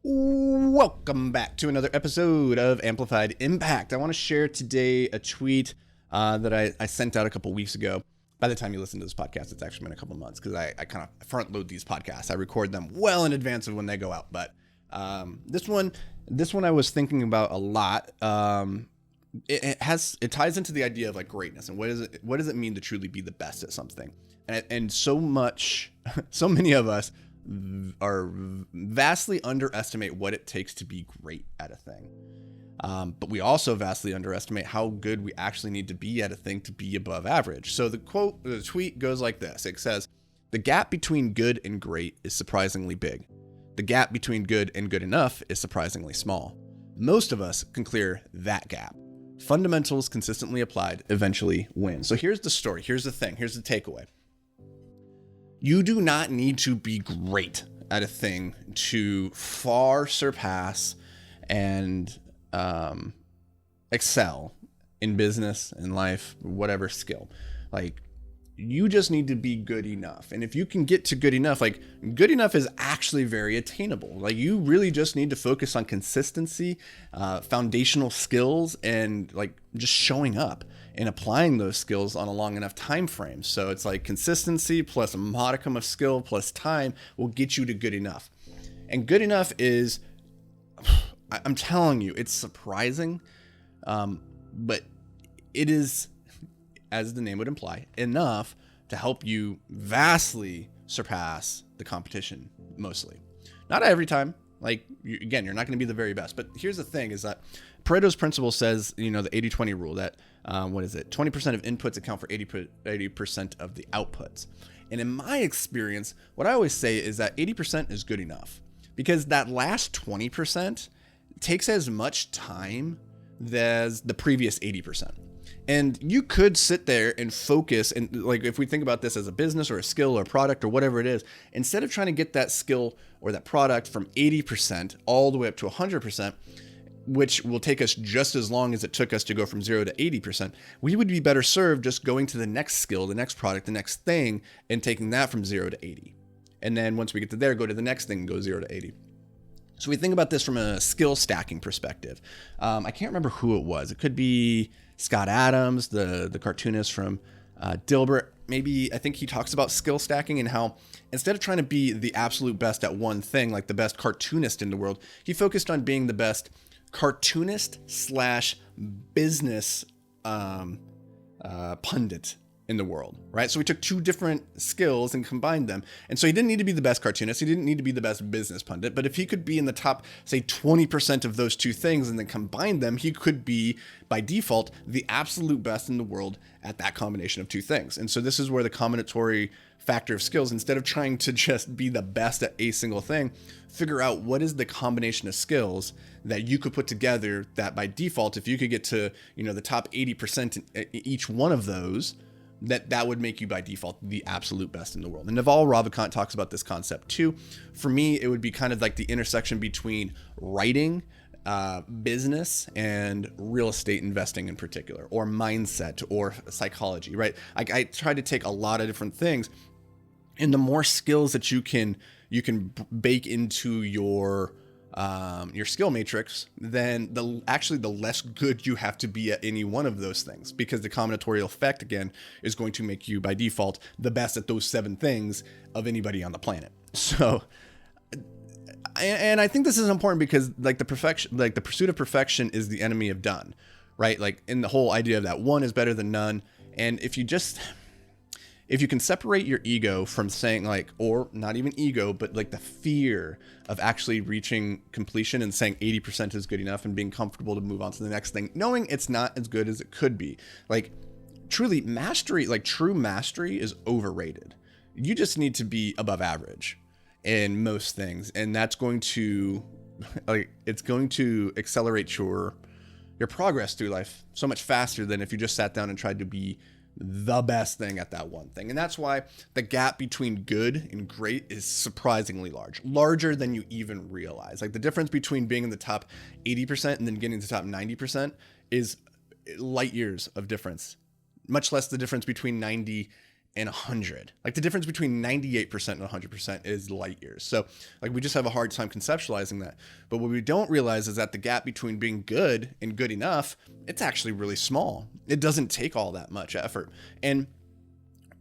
Welcome back to another episode of Amplified Impact. I want to share today a tweet that I sent out a couple weeks ago. By the time you listen to this podcast, it's actually been a couple months because I kind of front load these podcasts. I record them well in advance of when they go out. But this one I was thinking about a lot. It ties into the idea of like greatness and what does it mean to truly be the best at something, and so many of us are vastly underestimate what it takes to be great at a thing. But we also vastly underestimate how good we actually need to be at a thing to be above average. So the tweet goes like this. It says, "The gap between good and great is surprisingly big. The gap between good and good enough is surprisingly small. Most of us can clear that gap. Fundamentals consistently applied eventually win." So here's the story. Here's the thing. Here's the takeaway. You do not need to be great at a thing to far surpass and excel in business, in life, whatever skill. Like, you just need to be good enough. And if you can get to good enough, like good enough is actually very attainable. Like, you really just need to focus on consistency, foundational skills, and like just showing up and applying those skills on a long enough time frame. So it's like consistency plus a modicum of skill plus time will get you to good enough. And good enough is, I'm telling you, it's surprising, but it is, as the name would imply, enough to help you vastly surpass the competition, mostly. Not every time. Like, again, you're not going to be the very best. But here's the thing is that Pareto's principle says, the 80-20 rule that, 20% of inputs account for 80% of the outputs. And in my experience, what I always say is that 80% is good enough, because that last 20% takes as much time as the previous 80%. And you could sit there and focus, and like, if we think about this as a business or a skill or a product or whatever it is, instead of trying to get that skill or that product from 80% all the way up to 100%, which will take us just as long as it took us to go from 0 to 80%, we would be better served just going to the next skill, the next product, the next thing, and taking that from 0 to 80. And then once we get to there, go to the next thing and go 0 to 80. So we think about this from a skill stacking perspective. I can't remember who it was. It could be Scott Adams, the cartoonist from Dilbert. Maybe, I think he talks about skill stacking and how instead of trying to be the absolute best at one thing, like the best cartoonist in the world, he focused on being the best cartoonist / business pundit in the world, right? So we took two different skills and combined them. And so he didn't need to be the best cartoonist. He didn't need to be the best business pundit. But if he could be in the top, say, 20% of those two things and then combine them, he could be, by default, the absolute best in the world at that combination of two things. And so this is where the combinatory factor of skills, instead of trying to just be the best at a single thing, figure out what is the combination of skills that you could put together that by default, if you could get to, the top 80% in each one of those, that would make you by default the absolute best in the world. And Naval Ravikant talks about this concept too. For me, it would be kind of like the intersection between writing, business, and real estate investing in particular, or mindset, or psychology, right? I try to take a lot of different things, and the more skills that you can bake into your skill matrix, then the less good you have to be at any one of those things, because the combinatorial effect, again, is going to make you by default the best at those 7 things of anybody on the planet. So, and I think this is important because like the pursuit of perfection is the enemy of done, right? Like, in the whole idea of that one is better than none. And if you can separate your ego from saying, like, or not even ego, but like the fear of actually reaching completion and saying 80% is good enough and being comfortable to move on to the next thing, knowing it's not as good as it could be. Like, truly mastery, like true mastery, is overrated. You just need to be above average in most things. And that's going to, it's going to accelerate your progress through life so much faster than if you just sat down and tried to be the best thing at that one thing. And that's why the gap between good and great is surprisingly larger than you even realize. Like, the difference between being in the top 80% and then getting to the top 90% is light years of difference, much less the difference between 90 and 100. Like the difference between 98% and 100% is light years. So like we just have a hard time conceptualizing that. But what we don't realize is that the gap between being good and good enough, it's actually really small. It doesn't take all that much effort. And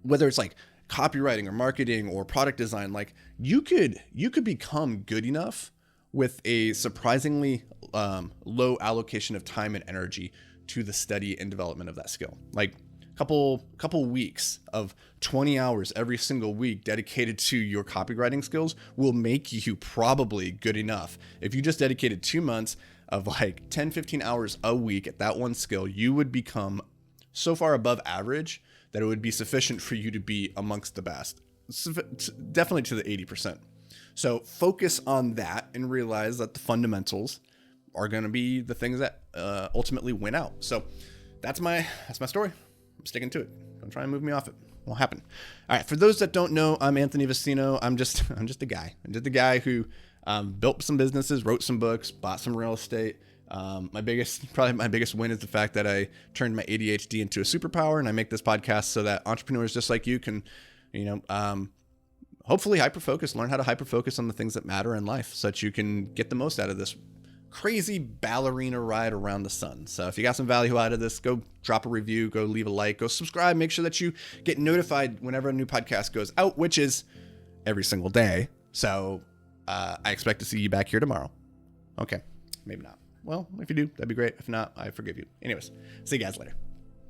whether it's like copywriting or marketing or product design, like you could become good enough with a surprisingly low allocation of time and energy to the study and development of that skill. Like couple weeks of 20 hours every single week dedicated to your copywriting skills will make you probably good enough. If you just dedicated 2 months of like 10, 15 hours a week at that one skill, you would become so far above average that it would be sufficient for you to be amongst the best, definitely to the 80%. So focus on that and realize that the fundamentals are going to be the things that ultimately win out. So that's my story. I'm sticking to it. Don't try and move me off it. Won't happen. All right. For those that don't know, I'm Anthony Vicino. I'm just a guy. I'm just a guy who built some businesses, wrote some books, bought some real estate. My biggest win is the fact that I turned my ADHD into a superpower, and I make this podcast so that entrepreneurs just like you can, hopefully learn how to hyper focus on the things that matter in life so that you can get the most out of this crazy ballerina ride around the sun. So if you got some value out of this, go drop a review, go leave a like, go subscribe, make sure that you get notified whenever a new podcast goes out, which is every single day. So I expect to see you back here tomorrow. Okay, maybe not. Well, if you do, that'd be great. If not, I forgive you. Anyways, see you guys later.